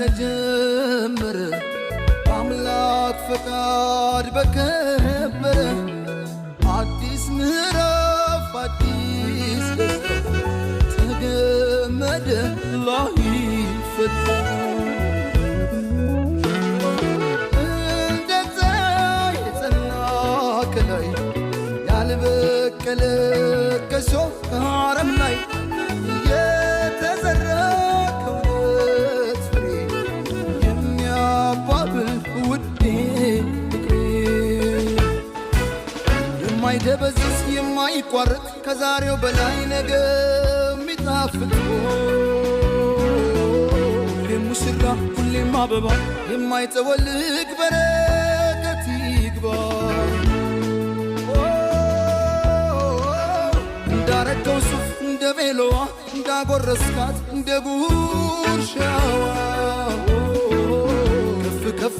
ተጀመረ አምላክ ፈቃድ በከበረ አዲስ ምዕራፍ አዲስ ደስታ ተገመደ ላይፈታ እንደ ፀሐይ የጸና ከላይ ያልበቀለ ከሾህ ከአረም ላይ የተዘራ ከእውነት ፍሬ የሚያባብል ውዴ ፍቅሬ የማይደበዝዝ የማይቋረጥ ከዛሬው በላይ ነገ የሚጣፍጥ ሁሌም ሙሽራ ሁሌም አበባ የማይጠወልግ በረከት ይግባ እንዳረገው ሱፍ እንደ ቤሎዋ እንዳጎረስካት እንደ ጉርሻ